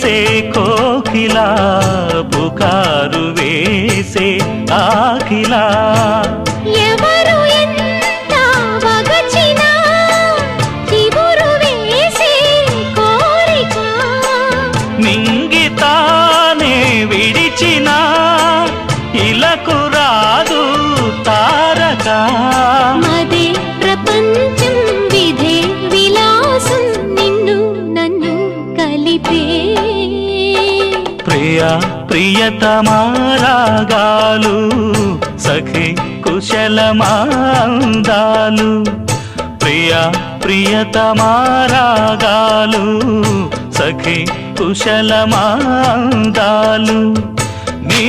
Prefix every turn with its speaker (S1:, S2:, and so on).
S1: చేసే కోకిలా పుకారు వేసే ఆకిలా
S2: ఎవరు ఎంత వగచినా చివురు వేసే కోరిక
S1: మింగితానే విడిచిన ఇలకు రాదు తారక
S2: మదే ప్రపంచం విధే విలాసం నిన్ను నన్ను కలిపే
S1: ప్రియా ప్రియతమారాగాలు సఖి కుశలమాందాలు ప్రియా ప్రియతమారాగాలు సఖి కుశలమాందాలు నీ